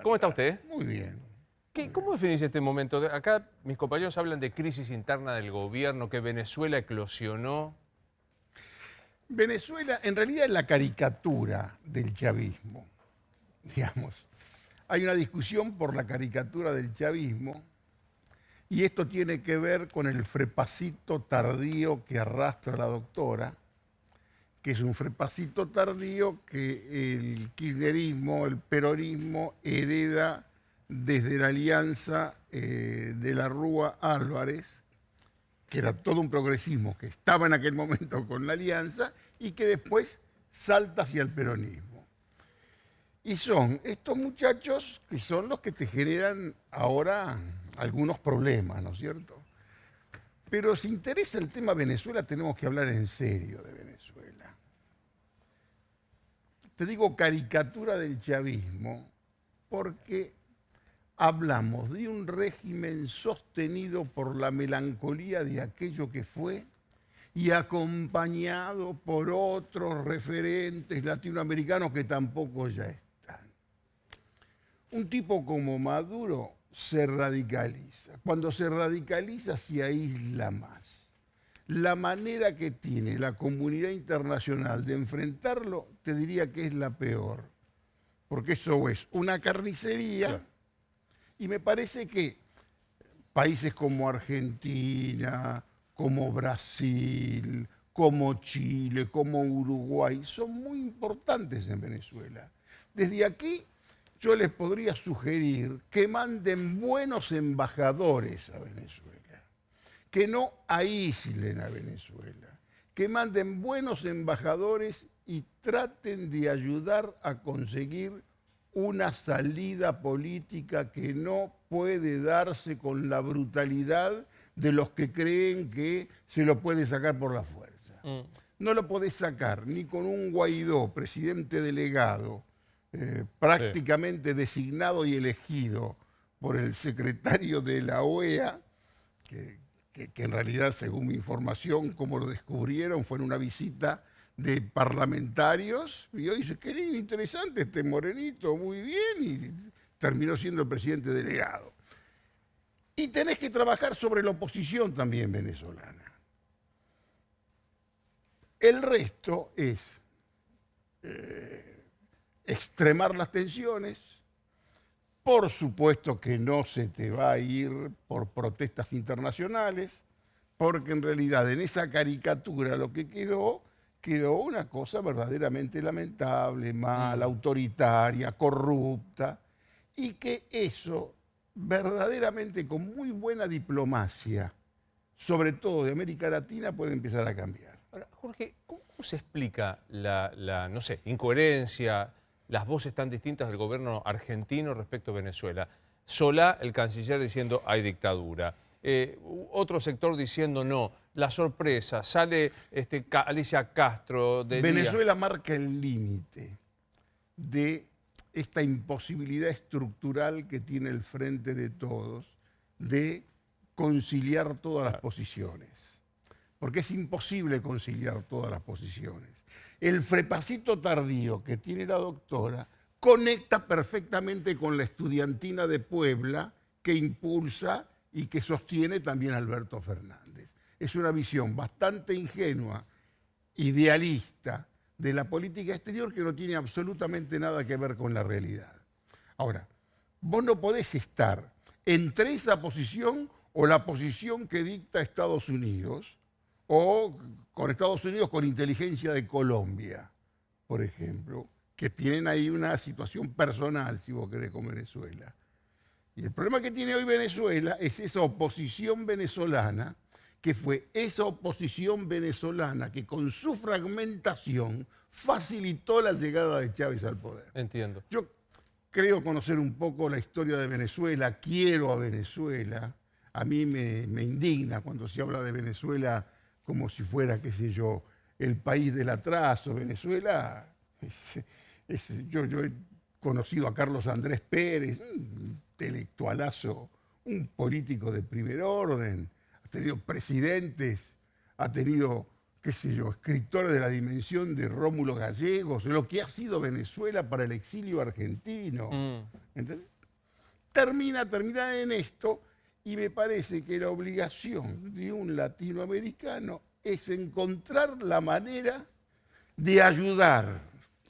¿Cómo está usted? Muy bien. ¿Cómo definís este momento? Acá mis compañeros hablan de crisis interna del gobierno, que Venezuela eclosionó. Venezuela en realidad es la caricatura del chavismo, digamos. Hay una discusión por la caricatura del chavismo y esto tiene que ver con el frepacito tardío que arrastra la doctora, que es un frepacito tardío que el kirchnerismo, el peronismo hereda desde la alianza de la Rúa Álvarez, que era todo un progresismo que estaba en aquel momento con la alianza y que después salta hacia el peronismo. Y son estos muchachos que son los que te generan ahora algunos problemas, ¿no es cierto? Pero si interesa el tema Venezuela, tenemos que hablar en serio de Venezuela. Te digo caricatura del chavismo porque hablamos de un régimen sostenido por la melancolía de aquello que fue y acompañado por otros referentes latinoamericanos que tampoco ya están. Un tipo como Maduro se radicaliza. Cuando se radicaliza se aísla más. La manera que tiene la comunidad internacional de enfrentarlo, te diría que es la peor. Porque eso es una carnicería. Claro. Y me parece que países como Argentina, como Brasil, como Chile, como Uruguay, son muy importantes en Venezuela. Desde aquí yo les podría sugerir que manden buenos embajadores a Venezuela, que no aíslen a Venezuela, que manden buenos embajadores y traten de ayudar a conseguir una salida política que no puede darse con la brutalidad de los que creen que se lo puede sacar por la fuerza. No lo podés sacar ni con un Guaidó, presidente delegado, prácticamente designado y elegido por el secretario de la OEA, que en realidad, según mi información, como lo descubrieron, fue en una visita de parlamentarios, y hoy dice, qué lindo, interesante este morenito, muy bien, y terminó siendo el presidente delegado. Y tenés que trabajar sobre la oposición también venezolana. El resto es extremar las tensiones. Por supuesto que no se te va a ir por protestas internacionales, porque en realidad en esa caricatura lo que quedó una cosa verdaderamente lamentable, mala, autoritaria, corrupta, y que eso verdaderamente con muy buena diplomacia, sobre todo de América Latina, puede empezar a cambiar. Ahora, Jorge, ¿cómo se explica la no sé, incoherencia, las voces tan distintas del gobierno argentino respecto a Venezuela? Solá, el canciller, diciendo hay dictadura. Otro sector diciendo no. La sorpresa, sale Alicia Castro de Venezuela marca el límite de esta imposibilidad estructural que tiene el Frente de Todos de conciliar todas las posiciones. Porque es imposible conciliar todas las posiciones. El frepacito tardío que tiene la doctora conecta perfectamente con la estudiantina de Puebla que impulsa y que sostiene también Alberto Fernández. Es una visión bastante ingenua, idealista, de la política exterior que no tiene absolutamente nada que ver con la realidad. Ahora, vos no podés estar entre esa posición o la posición que dicta Estados Unidos, o con Estados Unidos con inteligencia de Colombia, por ejemplo, que tienen ahí una situación personal, si vos querés, con Venezuela. Y el problema que tiene hoy Venezuela es esa oposición venezolana, que fue esa oposición venezolana que con su fragmentación facilitó la llegada de Chávez al poder. Entiendo. Yo creo conocer un poco la historia de Venezuela, quiero a Venezuela. A mí me indigna cuando se habla de Venezuela como si fuera, qué sé yo, el país del atraso. Venezuela, yo he conocido a Carlos Andrés Pérez, un intelectualazo, un político de primer orden, ha tenido presidentes, ha tenido, qué sé yo, escritores de la dimensión de Rómulo Gallegos, lo que ha sido Venezuela para el exilio argentino. ¿Entendés? termina en esto, y me parece que la obligación de un latinoamericano es encontrar la manera de ayudar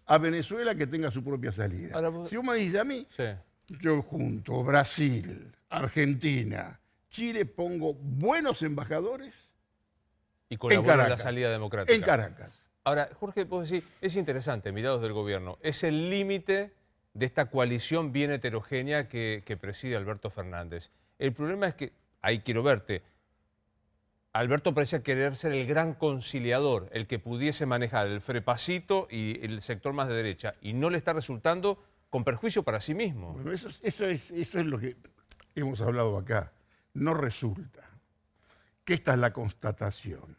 a Venezuela que tenga su propia salida. Ahora vos- Si vos me dices a mí, Sí. yo junto Brasil, Argentina, Chile, pongo buenos embajadores Y en colabora en la Caracas. salida democrática. En Caracas. Ahora, Jorge, vos decís, es interesante, mirados del gobierno, es el límite de esta coalición bien heterogénea que preside Alberto Fernández. El problema es que, ahí quiero verte, Alberto parecía querer ser el gran conciliador, el que pudiese manejar el frepacito y el sector más de derecha, y no le está resultando con perjuicio para sí mismo. Bueno, eso es lo que hemos hablado acá. No resulta. Que esta es la constatación.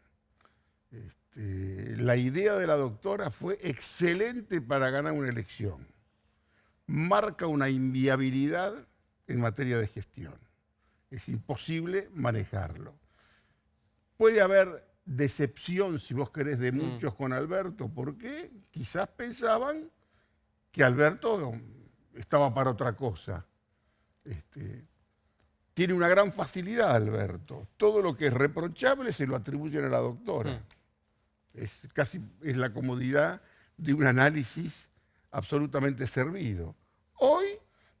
La idea de la doctora fue excelente para ganar una elección. Marca una inviabilidad en materia de gestión. Es imposible manejarlo. Puede haber decepción, si vos querés, de muchos con Alberto, porque quizás pensaban que Alberto estaba para otra cosa. Tiene una gran facilidad Alberto. Todo lo que es reprochable se lo atribuyen a la doctora. Es la comodidad de un análisis absolutamente servido. Hoy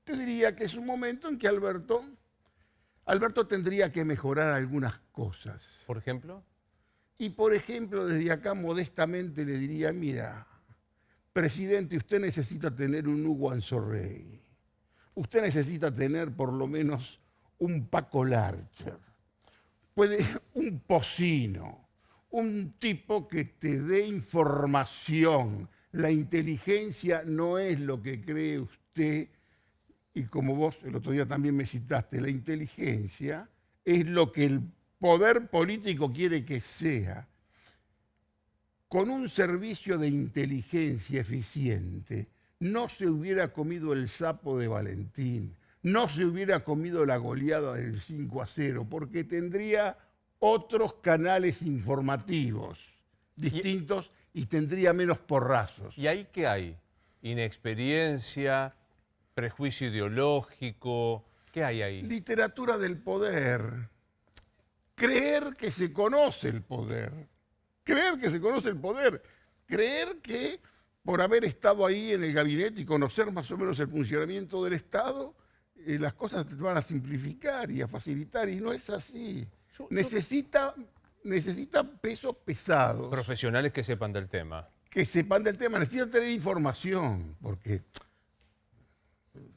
te diría que es un momento en que Alberto tendría que mejorar algunas cosas. ¿Por ejemplo? Y por ejemplo, desde acá modestamente le diría, mira, presidente, usted necesita tener un Hugo Anzorrey. Usted necesita tener por lo menos un Paco Larcher. Un Pocino. Un tipo que te dé información. La inteligencia no es lo que cree usted. Y como vos el otro día también me citaste, la inteligencia es lo que el poder político quiere que sea. Con un servicio de inteligencia eficiente, no se hubiera comido el sapo de Valentín, no se hubiera comido la goleada del 5-0, porque tendría otros canales informativos distintos y tendría menos porrazos. ¿Y ahí qué hay? ¿Inexperiencia? ¿Prejuicio ideológico? ¿Qué hay ahí? Literatura del poder. Creer que se conoce el poder. Creer que se conoce el poder. Creer que por haber estado ahí en el gabinete y conocer más o menos el funcionamiento del Estado, las cosas te van a simplificar y a facilitar. Y no es así. Necesita pesos pesados. Profesionales que sepan del tema. Que sepan del tema. Necesita tener información, porque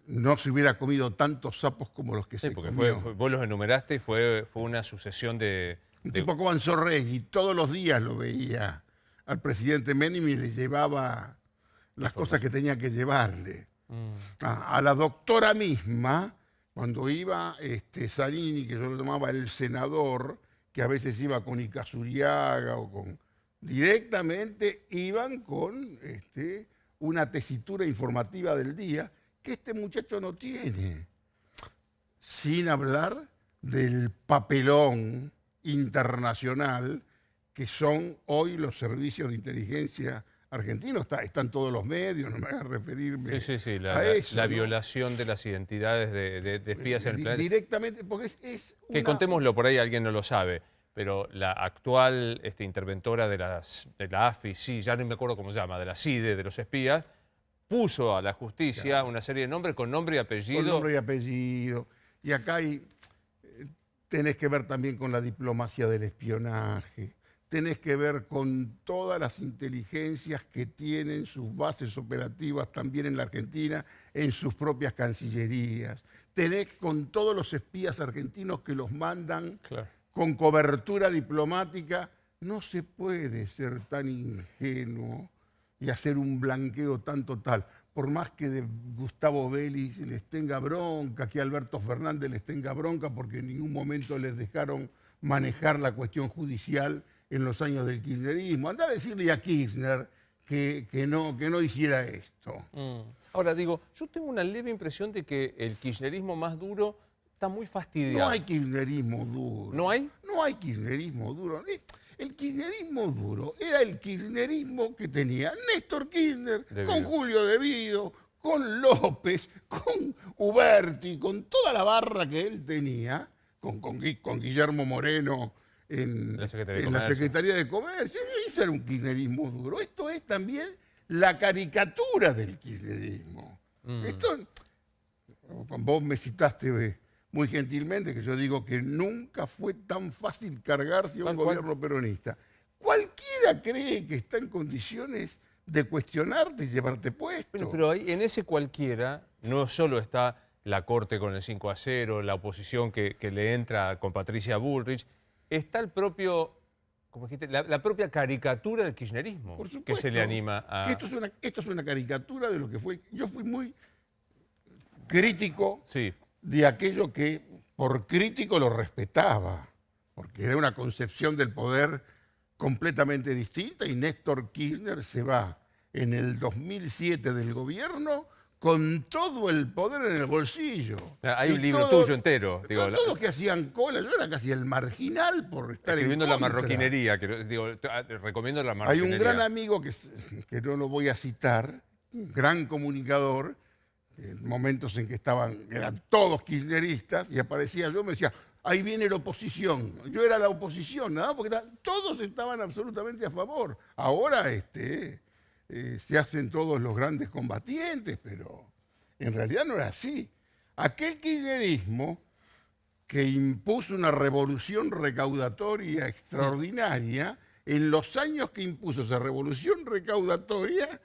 no se hubiera comido tantos sapos como los que Sí, se porque comió. vos los enumeraste y fue una sucesión de... Un tipo como Anzorrey, todos los días lo veía al presidente Menem y le llevaba las cosas que tenía que llevarle. A la doctora misma, cuando iba Zanini, que yo lo llamaba el senador, que a veces iba con Icazuriaga o con... Directamente iban con una tesitura informativa del día que este muchacho no tiene. Sin hablar del papelón internacional que son hoy los servicios de inteligencia argentinos. Están todos los medios, no me hagas referirme Sí, a eso. la ¿no? violación de las identidades de espías en el planeta. Directamente, porque es Que contémoslo, por ahí alguien no lo sabe, pero la actual interventora de la AFI, sí, ya no me acuerdo cómo se llama, de la CIDE, de los espías, puso a la justicia una serie de nombres con nombre y apellido. Con nombre y apellido. Y acá tenés que ver también con la diplomacia del espionaje. Tenés que ver con todas las inteligencias que tienen sus bases operativas también en la Argentina, en sus propias cancillerías. Tenés con todos los espías argentinos que los mandan con cobertura diplomática. No se puede ser tan ingenuo y hacer un blanqueo tan total. Por más que de Gustavo Vélez les tenga bronca, que Alberto Fernández les tenga bronca, porque en ningún momento les dejaron manejar la cuestión judicial en los años del kirchnerismo. Andá a decirle a Kirchner que no hiciera esto. Ahora digo, yo tengo una leve impresión de que el kirchnerismo más duro está muy fastidiado. No hay kirchnerismo duro. ¿No hay? No hay kirchnerismo duro. El kirchnerismo duro era el kirchnerismo que tenía Néstor Kirchner, con Julio De Vido, con López, con Uberti, con toda la barra que él tenía, con Guillermo Moreno en La Secretaría de la Comercio. Secretaría de Comercio. Eso era un kirchnerismo duro. Esto es también la caricatura del kirchnerismo. Esto, vos me citaste muy gentilmente que yo digo que nunca fue tan fácil cargarse a un Tal cual. gobierno peronista. Cualquiera cree que está en condiciones de cuestionarte y llevarte puesto. Bueno, pero ahí, en ese cualquiera no solo está la Corte con el 5-0, la oposición que le entra con Patricia Bullrich, está el propio, como dijiste, la propia caricatura del kirchnerismo Por supuesto, que se le anima a... que esto es una caricatura de lo que fue. Yo fui muy crítico Sí, de aquello que por crítico lo respetaba, porque era una concepción del poder completamente distinta y Néstor Kirchner se va en el 2007 del gobierno con todo el poder en el bolsillo. hay un Y libro todo- tuyo entero, digo, Todos que hacían cola, yo era casi el marginal por estar escribiendo en la contra. marroquinería, recomiendo la Hay marroquinería. un gran amigo que no lo voy a citar, un gran comunicador, en momentos en que eran todos kirchneristas, y aparecía yo, me decía, ahí viene la oposición. Yo era la oposición, nada, porque todos estaban absolutamente a favor. Ahora se hacen todos los grandes combatientes, pero en realidad no era así. Aquel kirchnerismo que impuso una revolución recaudatoria extraordinaria, en los años que impuso esa revolución recaudatoria,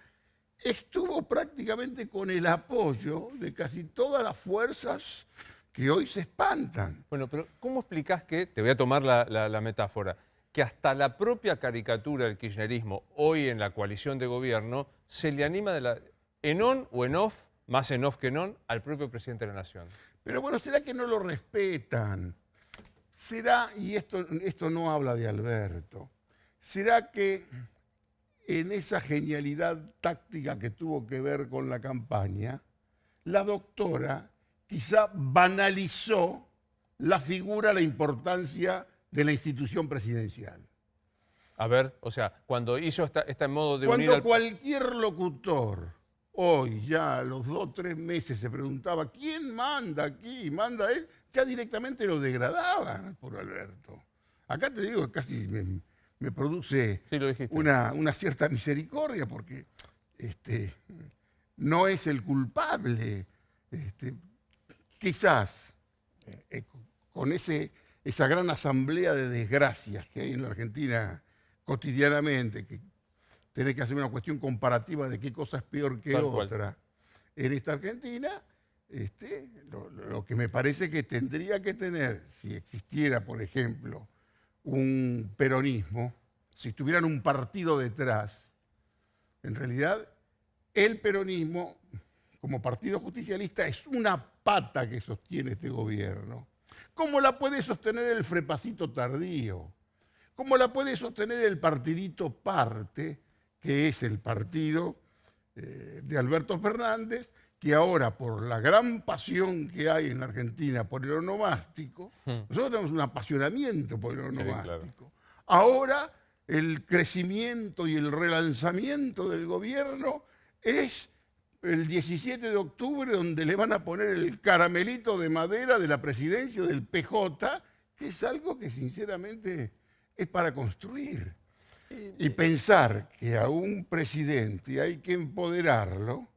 estuvo prácticamente con el apoyo de casi todas las fuerzas que hoy se espantan. Bueno, pero ¿cómo explicás que, te voy a tomar la metáfora, que hasta la propia caricatura del kirchnerismo, hoy en la coalición de gobierno, se le anima en on o en off, más en off que en on, al propio presidente de la Nación? Pero bueno, ¿será que no lo respetan? ¿Será, y esto no habla de Alberto, será que en esa genialidad táctica que tuvo que ver con la campaña, la doctora quizá banalizó la figura, la importancia de la institución presidencial? A ver, o sea, cuando hizo esta modo de unir Cuando al... cualquier locutor hoy, ya a los 2 o 3 meses, se preguntaba ¿quién manda aquí? ¿Manda él? Ya directamente lo degradaban por Alberto. Acá te digo, casi me produce Sí, lo dijiste. una cierta misericordia porque no es el culpable. Quizás con esa gran asamblea de desgracias que hay en la Argentina cotidianamente, que tenés que hacer una cuestión comparativa de qué cosa es peor que Tal cual. otra. En esta Argentina, lo que me parece que tendría que tener, si existiera, por ejemplo, un peronismo, si tuvieran un partido detrás, en realidad el peronismo, como partido justicialista, es una pata que sostiene este gobierno. ¿Cómo la puede sostener el frepacito tardío? ¿Cómo la puede sostener el partidito parte, que es el partido de Alberto Fernández, que ahora, por la gran pasión que hay en la Argentina por el onomástico, nosotros tenemos un apasionamiento por el onomástico. claro. Ahora, el crecimiento y el relanzamiento del gobierno es el 17 de octubre, donde le van a poner el caramelito de madera de la presidencia del PJ, que es algo que sinceramente es para construir. Y pensar que a un presidente hay que empoderarlo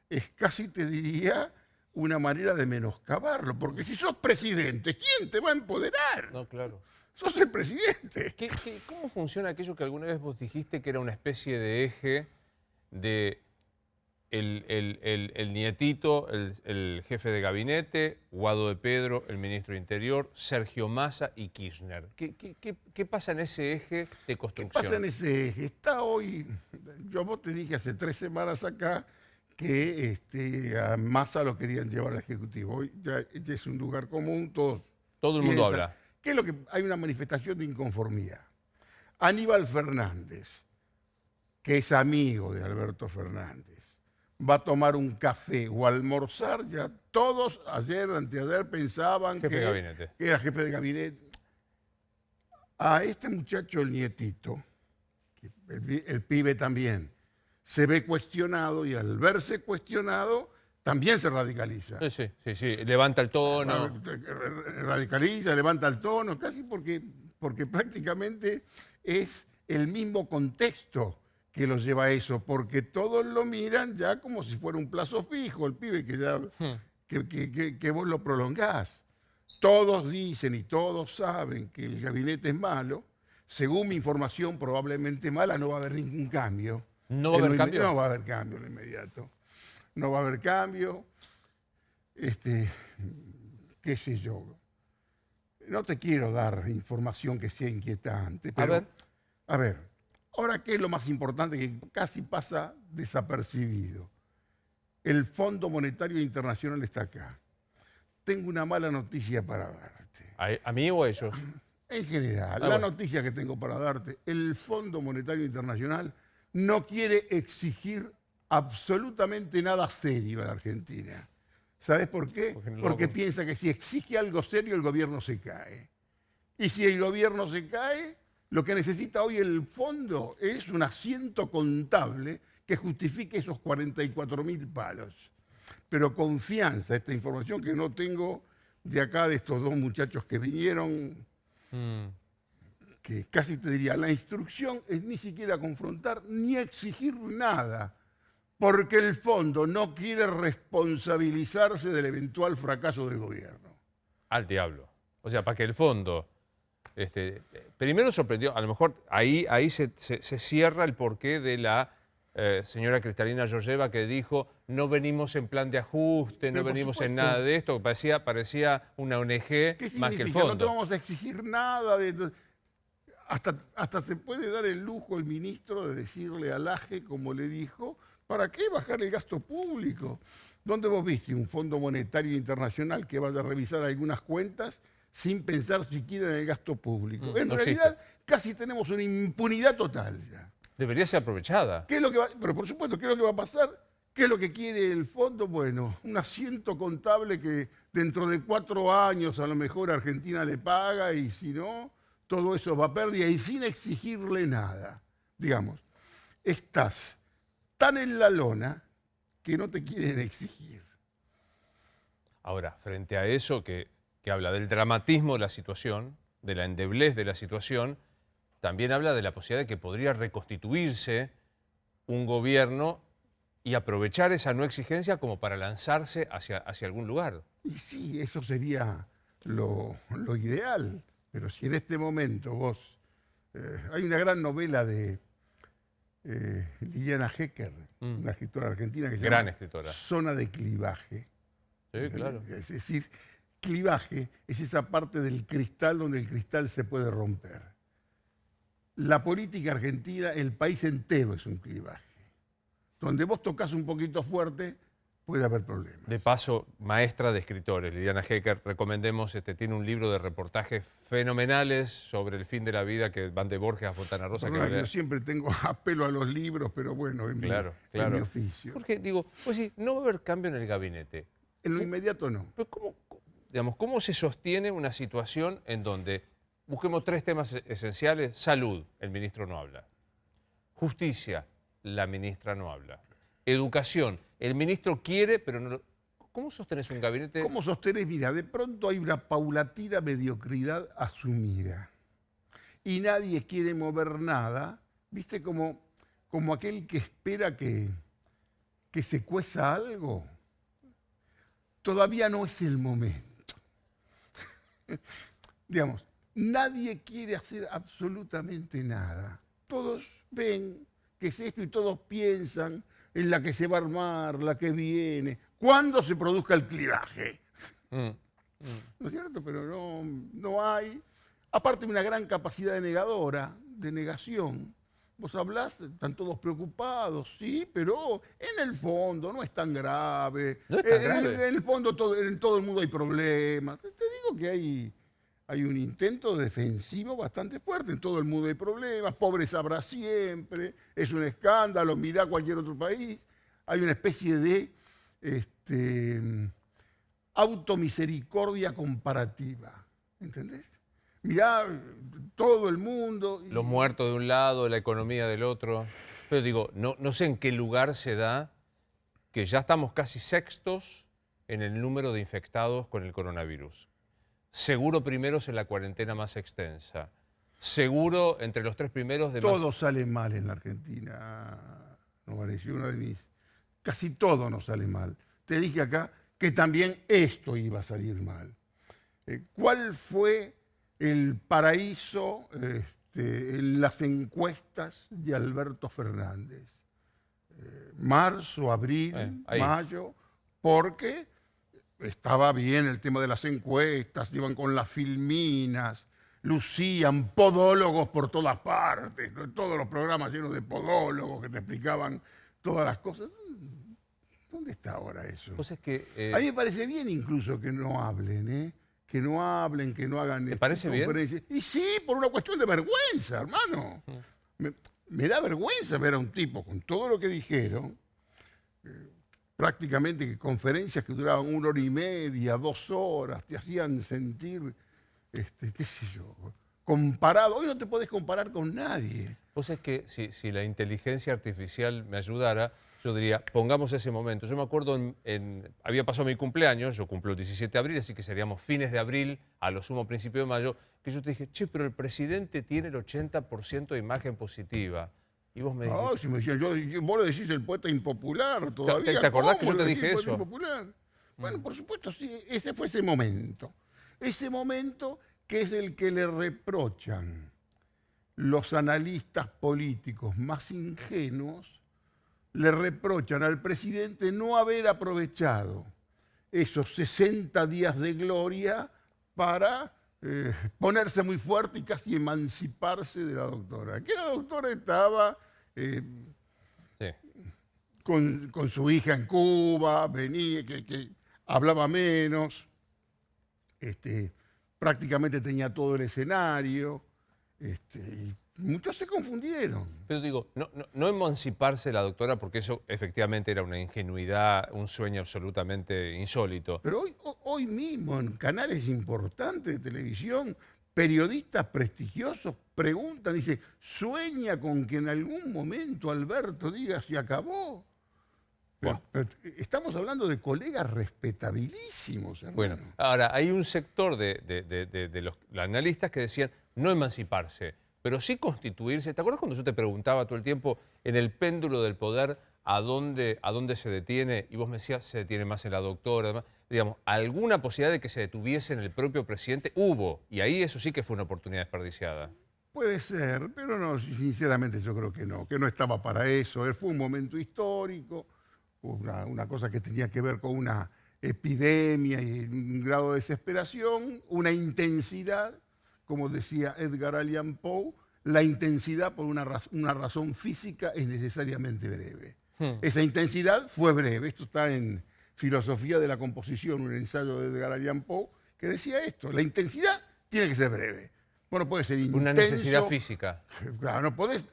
es casi, te diría, una manera de menoscabarlo. Porque si sos presidente, ¿quién te va a empoderar? No, claro. Sos el presidente. ¿Cómo funciona aquello que alguna vez vos dijiste que era una especie de eje de el nietito, el jefe de gabinete, Guado de Pedro, el ministro de Interior, Sergio Massa y Kirchner? ¿Qué pasa en ese eje de ¿Qué construcción? pasa en ese eje? Está hoy, vos te dije hace 3 semanas acá que a Massa lo querían llevar al Ejecutivo. Hoy ya es un lugar común, todos Todo el mundo piensan. habla. ¿Qué es lo que hay? Una manifestación de inconformidad. Aníbal Fernández, que es amigo de Alberto Fernández, va a tomar un café o a almorzar, ya todos ayer, anteayer pensaban Jefe de gabinete. que era jefe de gabinete. A este muchacho, el nietito, el pibe también, se ve cuestionado y al verse cuestionado también se radicaliza. Sí, levanta el tono. Radicaliza, levanta el tono, casi porque prácticamente es el mismo contexto que lo lleva a eso, porque todos lo miran ya como si fuera un plazo fijo, el pibe que ya que vos lo prolongás. Todos dicen y todos saben que el gabinete es malo. Según mi información, probablemente mala, no va a haber ningún cambio. ¿No va a haber cambio? No va a haber cambio en lo inmediato. No va a haber cambio. Qué sé yo. No te quiero dar información que sea inquietante, pero... A ver, ahora, ¿qué es lo más importante que casi pasa desapercibido? El Fondo Monetario Internacional está acá. Tengo una mala noticia para darte. ¿A mí o a ellos? En general, la noticia que tengo para darte, el Fondo Monetario Internacional no quiere exigir absolutamente nada serio a la Argentina. ¿Sabes por qué? Porque piensa que si exige algo serio, el gobierno se cae. Y si el gobierno se cae, lo que necesita hoy el fondo es un asiento contable que justifique esos 44.000 palos. Pero confianza, esta información que no tengo de acá, de estos dos muchachos que vinieron, que casi te diría, la instrucción es ni siquiera confrontar ni exigir nada, porque el fondo no quiere responsabilizarse del eventual fracaso del gobierno. Al diablo. O sea, para que el fondo... primero sorprendió, a lo mejor ahí se cierra el porqué de la señora Cristalina Georgieva que dijo no venimos en plan de ajuste, no venimos en nada de esto, que parecía una ONG más que el fondo. No te vamos a exigir nada. Hasta se puede dar el lujo el ministro de decirle al AGE, como le dijo, ¿para qué bajar el gasto público? ¿Dónde vos viste un Fondo Monetario Internacional que vaya a revisar algunas cuentas sin pensar siquiera en el gasto público? En realidad, casi tenemos una impunidad total ya. Debería ser aprovechada. Pero por supuesto, ¿qué es lo que va a pasar? ¿Qué es lo que quiere el fondo? Bueno, un asiento contable que dentro de 4 años a lo mejor Argentina le paga y si no, todo eso va a pérdida y sin exigirle nada. Digamos, estás tan en la lona que no te quieren exigir. Ahora, frente a eso que habla del dramatismo de la situación, de la endeblez de la situación, también habla de la posibilidad de que podría reconstituirse un gobierno y aprovechar esa no exigencia como para lanzarse hacia algún lugar. Y sí, eso sería lo ideal, pero si en este momento vos... hay una gran novela de Liliana Hecker, una escritora argentina que se llama Zona de Clivaje. Sí, claro. Es decir, clivaje es esa parte del cristal donde el cristal se puede romper. La política argentina, el país entero es un clivaje. Donde vos tocas un poquito fuerte, puede haber problemas. De paso, maestra de escritores, Liliana Hecker, recomendemos, tiene un libro de reportajes fenomenales sobre el fin de la vida que van de Borges a Fontana Rosa. Yo siempre tengo apelo a los libros, pero bueno, es mi oficio. Jorge, digo, pues sí, no va a haber cambio en el gabinete. En lo inmediato no. Pero ¿cómo se sostiene una situación en donde, busquemos 3 temas esenciales? Salud, el ministro no habla. Justicia, la ministra no habla. Educación, el ministro quiere, pero no lo... ¿Cómo sostenés un gabinete? ¿Cómo sostenés? Mira, de pronto hay una paulatina mediocridad asumida. Y nadie quiere mover nada, ¿viste? Como aquel que espera que se cueza algo. Todavía no es el momento. Digamos, nadie quiere hacer absolutamente nada. Todos ven que es esto y todos piensan en la que se va a armar, la que viene, cuando se produzca el clivaje. ¿No es cierto? Pero no hay. Aparte de una gran capacidad de negación. Vos hablás, están todos preocupados, sí, pero en el fondo no es tan grave. No es tan grave. En el fondo en todo el mundo hay problemas. Te digo que hay un intento defensivo bastante fuerte. En todo el mundo hay problemas. Pobres habrá siempre. Es un escándalo. Mirá cualquier otro país. Hay una especie de automisericordia comparativa. ¿Entendés? Mirá todo el mundo. Los muertos de un lado, la economía del otro. Pero digo, no sé en qué lugar se da que ya estamos casi sextos en el número de infectados con el coronavirus. Seguro primeros en la cuarentena más extensa. Seguro entre los 3 primeros de más... Todo sale mal en la Argentina, no pareció una de mis... Casi todo nos sale mal. Te dije acá que también esto iba a salir mal. ¿Cuál fue el paraíso en las encuestas de Alberto Fernández? Marzo, abril, mayo, porque estaba bien el tema de las encuestas, iban con las filminas, lucían podólogos por todas partes, todos los programas llenos de podólogos que te explicaban todas las cosas. ¿Dónde está ahora eso? Pues es que, a mí me parece bien incluso que no hablen, que no hablen, que no hagan... ¿Te parece bien? Y sí, por una cuestión de vergüenza, hermano. Me da vergüenza ver a un tipo con todo lo que dijeron, prácticamente que conferencias que duraban 1 hora y media, 2 horas, te hacían sentir, qué sé yo, comparado. Hoy no te podés comparar con nadie. Pues es que si la inteligencia artificial me ayudara, yo diría, pongamos ese momento. Yo me acuerdo, había pasado mi cumpleaños, yo cumplo el 17 de abril, así que seríamos fines de abril, a lo sumo principio de mayo, que yo te dije, che, pero el presidente tiene el 80% de imagen positiva. Y vos me dijiste... Si me decían, vos le decís el poeta impopular todavía. ¿Te acordás que yo ¿Cómo te le dije decís eso? poeta impopular? Bueno, por supuesto, sí, ese fue ese momento. Ese momento que es el que le reprochan los analistas políticos más ingenuos, le reprochan al presidente no haber aprovechado esos 60 días de gloria para ponerse muy fuerte y casi emanciparse de la doctora. Que la doctora estaba con su hija en Cuba, venía, que hablaba menos, prácticamente tenía todo el escenario, y muchos se confundieron. Pero digo, no emanciparse la doctora, porque eso efectivamente era una ingenuidad, un sueño absolutamente insólito. Pero hoy mismo en canales importantes de televisión, periodistas prestigiosos preguntan, dice, ¿sueña con que en algún momento Alberto diga se acabó? Pero estamos hablando de colegas respetabilísimos, hermano. Bueno, ahora, hay un sector de los analistas que decían no emanciparse, pero sí constituirse. ¿Te acuerdas cuando yo te preguntaba todo el tiempo en el péndulo del poder a dónde se detiene? Y vos me decías, se detiene más en la doctora, además. Digamos, ¿alguna posibilidad de que se detuviese en el propio presidente? Hubo, y ahí eso sí que fue una oportunidad desperdiciada. Puede ser, pero no, sinceramente yo creo que no estaba para eso. Fue un momento histórico, una cosa que tenía que ver con una epidemia y un grado de desesperación, una intensidad, como decía Edgar Allan Poe, la intensidad por una razón física es necesariamente breve. Esa intensidad fue breve. Esto está en Filosofía de la Composición, un ensayo de Edgar Allan Poe, que decía esto, la intensidad tiene que ser breve. Bueno, puede ser intenso. Una necesidad física. Claro, no podés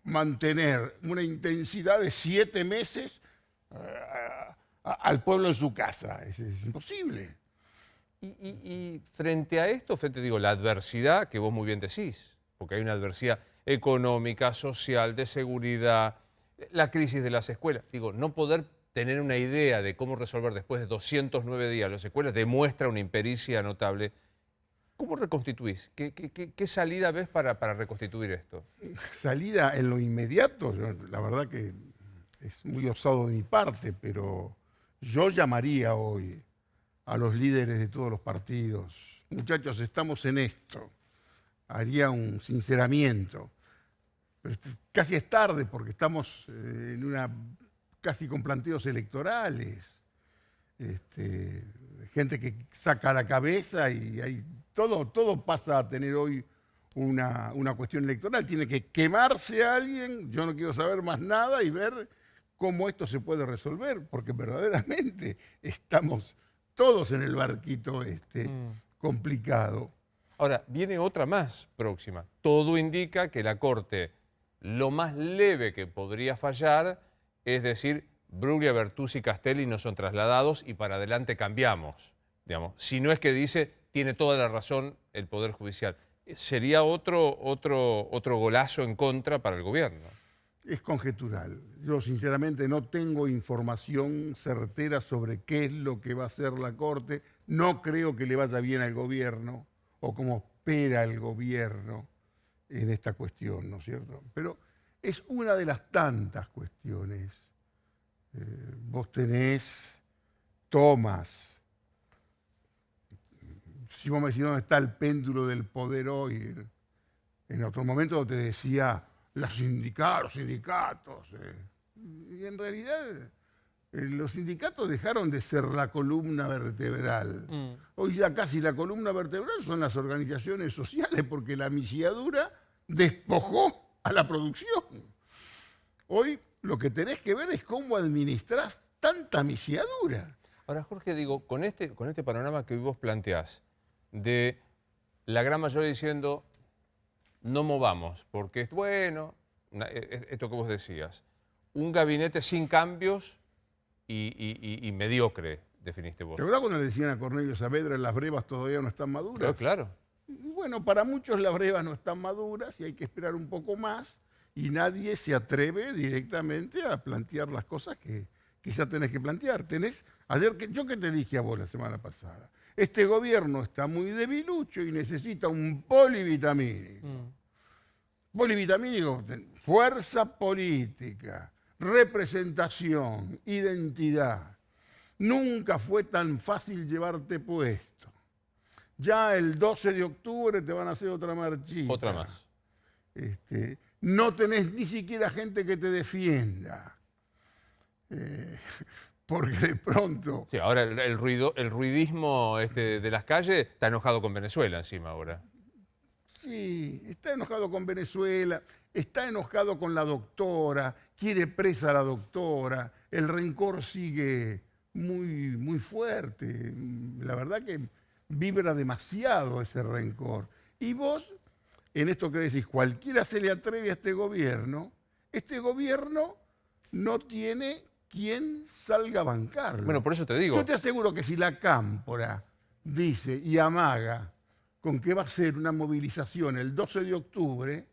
mantener una intensidad de 7 meses al pueblo en su casa. Es imposible. Y frente a esto, digo, la adversidad que vos muy bien decís, porque hay una adversidad económica, social, de seguridad, la crisis de las escuelas. Digo, no poder tener una idea de cómo resolver después de 209 días las escuelas demuestra una impericia notable. ¿Cómo reconstituís? ¿Qué salida ves para reconstituir esto? Salida en lo inmediato, la verdad que es muy osado de mi parte, pero yo llamaría hoy a los líderes de todos los partidos. Muchachos, estamos en esto. Haría un sinceramiento. Pero casi es tarde porque estamos casi con planteos electorales. Gente que saca la cabeza y todo pasa a tener hoy una cuestión electoral. Tiene que quemarse a alguien, yo no quiero saber más nada y ver cómo esto se puede resolver, porque verdaderamente estamos todos en el barquito complicado. Ahora, viene otra más próxima. Todo indica que la Corte, lo más leve que podría fallar, es decir, Bruglia, Bertuzzi y Castelli no son trasladados y para adelante cambiamos. Digamos. Si no es que dice, tiene toda la razón el Poder Judicial. Sería otro golazo en contra para el gobierno. es conjetural. Yo sinceramente no tengo información certera sobre qué es lo que va a hacer la Corte. No creo que le vaya bien al gobierno o como espera el gobierno en esta cuestión, ¿no es cierto? Pero es una de las tantas cuestiones. Vos tenés tomas. Si vos me decís dónde está el péndulo del poder hoy, en otro momento te decía los sindicatos. Y en realidad los sindicatos dejaron de ser la columna vertebral. Hoy ya casi la columna vertebral son las organizaciones sociales porque la misiadura despojó a la producción. Hoy lo que tenés que ver es cómo administrás tanta misiadura. Ahora, Jorge, digo, con este panorama que hoy vos planteás, de la gran mayoría diciendo no movamos, porque es bueno, esto que vos decías, un gabinete sin cambios y mediocre, definiste vos. ¿Te acuerdas cuando le decían a Cornelio Saavedra las brevas todavía no están maduras? Pero claro. Y bueno, para muchos las brevas no están maduras y hay que esperar un poco más y nadie se atreve directamente a plantear las cosas que ya tenés que plantear. Yo que te dije a vos la semana pasada, este gobierno está muy debilucho y necesita un polivitamínico. Polivitamínico, fuerza política, representación, identidad. Nunca fue tan fácil llevarte puesto. Ya el 12 de octubre te van a hacer otra marchita. Otra más. No tenés ni siquiera gente que te defienda. Porque de pronto... Sí, ahora el ruidismo de las calles está enojado con Venezuela encima ahora. Sí, está enojado con Venezuela, está enojado con la doctora, quiere presa a la doctora, el rencor sigue muy, muy fuerte. La verdad que vibra demasiado ese rencor. Y vos, en esto que decís, cualquiera se le atreve a este gobierno no tiene quien salga a bancarlo. Bueno, por eso te digo. Yo te aseguro que si la Cámpora dice y amaga con que va a ser una movilización el 12 de octubre,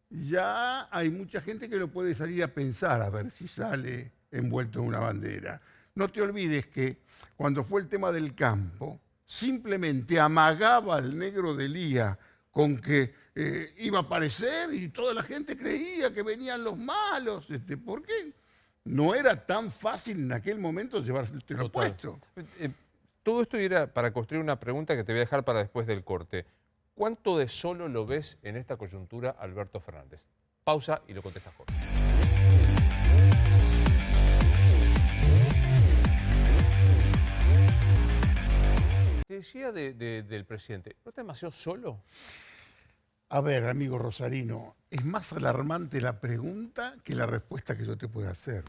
ya hay mucha gente que lo puede salir a pensar a ver si sale envuelto en una bandera. No te olvides que cuando fue el tema del campo, simplemente amagaba al negro de Lía con que iba a aparecer y toda la gente creía que venían los malos. ¿Por qué? No era tan fácil en aquel momento llevarse el puesto. Todo esto era para construir una pregunta que te voy a dejar para después del corte. ¿Cuánto de solo lo ves en esta coyuntura Alberto Fernández? Pausa y lo contestas, Jorge. Te decía del presidente, ¿no está demasiado solo? A ver, amigo Rosarino, es más alarmante la pregunta que la respuesta que yo te puedo hacer.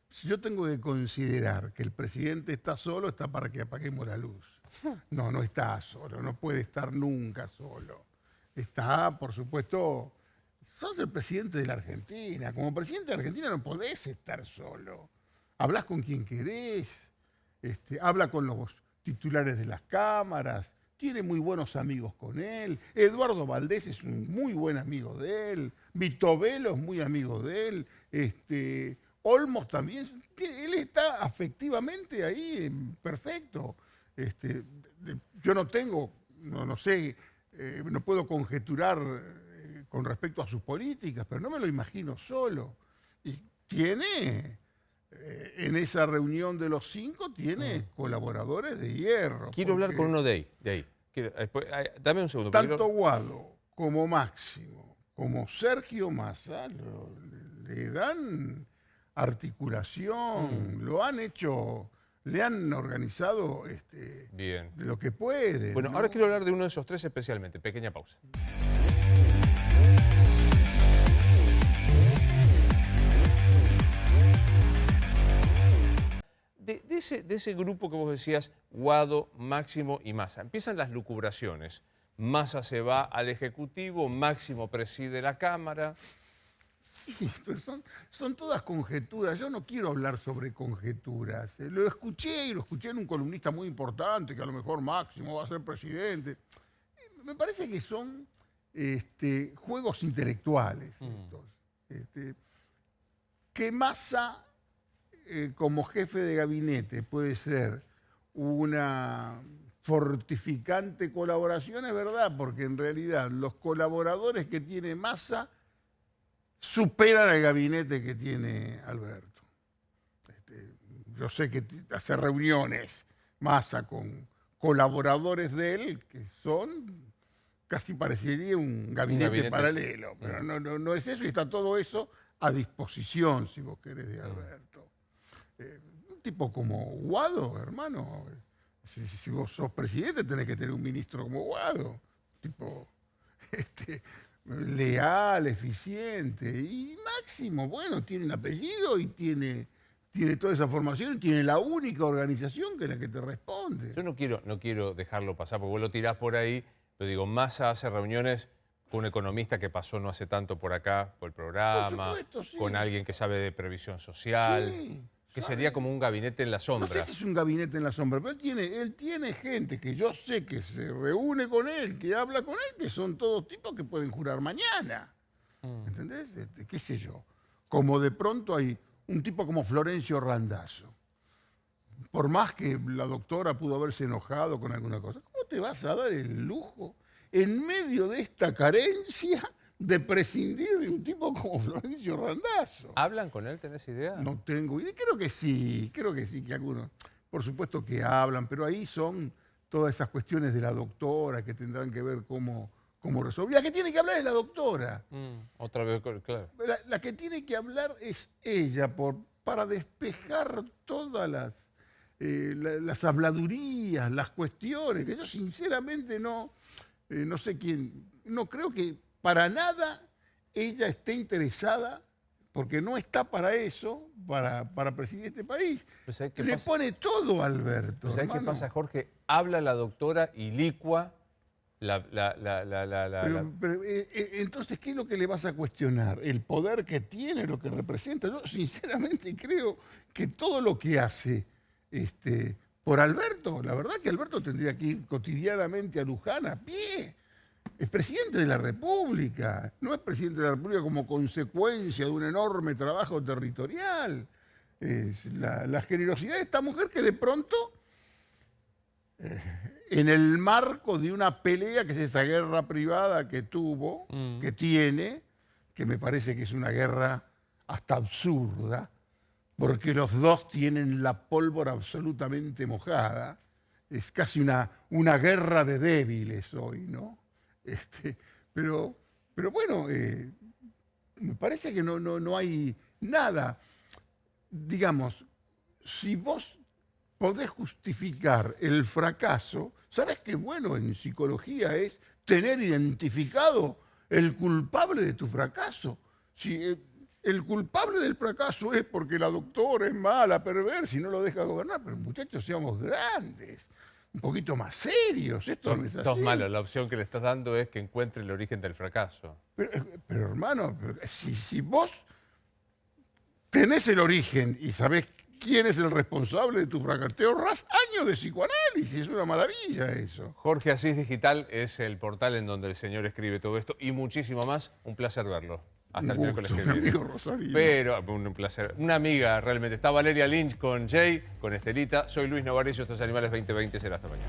Si yo tengo que considerar que el presidente está solo, está para que apaguemos la luz. No, no está solo, no puede estar nunca solo. Está, por supuesto, sos el presidente de la Argentina. Como presidente de la Argentina no podés estar solo. Hablás con quien querés, habla con los titulares de las cámaras, tiene muy buenos amigos con él. Eduardo Valdés es un muy buen amigo de él. Vito Velo es muy amigo de él. Olmos también. Él está afectivamente ahí perfecto. Yo no tengo, no sé, no puedo conjeturar con respecto a sus políticas, pero no me lo imagino solo. Y tiene... en esa reunión de los 5 tiene colaboradores de hierro. Quiero hablar con uno de ahí. Dame un segundo. Tanto Guado como Máximo, como Sergio Massa, le dan articulación, lo han hecho, le han organizado Bien. de lo que pueden. Bueno, ¿no? ahora quiero hablar de uno de esos tres especialmente. Pequeña pausa. De ese grupo que vos decías, Guado, Máximo y Massa, empiezan las lucubraciones. Massa se va al Ejecutivo, Máximo preside la Cámara. Sí, pero son todas conjeturas. Yo no quiero hablar sobre conjeturas. Lo escuché en un columnista muy importante, que a lo mejor Máximo va a ser presidente. Me parece que son juegos intelectuales estos. Que Massa, como jefe de gabinete, puede ser una fortificante colaboración, es verdad, porque en realidad los colaboradores que tiene Massa superan al gabinete que tiene Alberto. Yo sé que hace reuniones Massa con colaboradores de él que son, casi parecería un gabinete paralelo, pero no es eso, y está todo eso a disposición, si vos querés, de Alberto. Un tipo como Guado, hermano, si vos sos presidente tenés que tener un ministro como Guado, tipo leal, eficiente, y Máximo, bueno, tiene un apellido y tiene toda esa formación, tiene la única organización que es la que te responde. Yo no quiero dejarlo pasar, porque vos lo tirás por ahí, pero digo, Massa hace reuniones con un economista que pasó no hace tanto por acá, por el programa, Por supuesto, sí. con alguien que sabe de previsión social, Sí, que sabe. sería como un gabinete en la No sombra. sé si es un gabinete en la sombra, pero él tiene gente que yo sé que se reúne con él, que habla con él, que son todos tipos que pueden jurar mañana. ¿Entendés? ¿Qué sé yo? Como de pronto hay un tipo como Florencio Randazzo. Por más que la doctora pudo haberse enojado con alguna cosa, ¿cómo te vas a dar el lujo, en medio de esta carencia, de prescindir de un tipo como Florencio Randazzo? ¿Hablan con él? ¿Tenés idea? No tengo idea. Creo que sí, que algunos, por supuesto que hablan, pero ahí son todas esas cuestiones de la doctora que tendrán que ver cómo resolver. La que tiene que hablar es la doctora. Otra vez, claro. La que tiene que hablar es ella para despejar todas las habladurías, las cuestiones, que yo sinceramente no sé quién, no creo que para nada ella esté interesada, porque no está para eso, para presidir este país. Le pone todo a Alberto. ¿Sabés qué pasa, Jorge? Habla la doctora y licua Pero, entonces, ¿qué es lo que le vas a cuestionar? ¿El poder que tiene, lo que representa? Yo sinceramente creo que todo lo que hace por Alberto, la verdad que Alberto tendría que ir cotidianamente a Luján a pie. Es presidente de la República, no es presidente de la República como consecuencia de un enorme trabajo territorial. Es la generosidad de esta mujer que de pronto, en el marco de una pelea, que es esa guerra privada que tuvo, que tiene, que me parece que es una guerra hasta absurda, porque los dos tienen la pólvora absolutamente mojada, es casi una guerra de débiles hoy, ¿no? Pero bueno, me parece que no hay nada. Digamos, si vos podés justificar el fracaso, ¿sabés qué bueno en psicología es tener identificado el culpable de tu fracaso? Si el culpable del fracaso es porque la doctora es mala, perversa y no lo deja gobernar, pero muchachos, seamos grandes, un poquito más serios. Esto no es así. Sos malo, la opción que le estás dando es que encuentre el origen del fracaso. Pero hermano, si vos tenés el origen y sabés quién es el responsable de tu fracaso, te ahorrás años de psicoanálisis, es una maravilla eso. Jorge Asís Digital es el portal en donde el señor escribe todo esto y muchísimo más. Un placer verlo. Hasta el miércoles que viene. Amigo Rosario. Pero, un placer. Una amiga realmente. Está Valeria Lynch con Jay, con Estelita. Soy Luis Novarecio, estos Animales 2020. Será hasta mañana.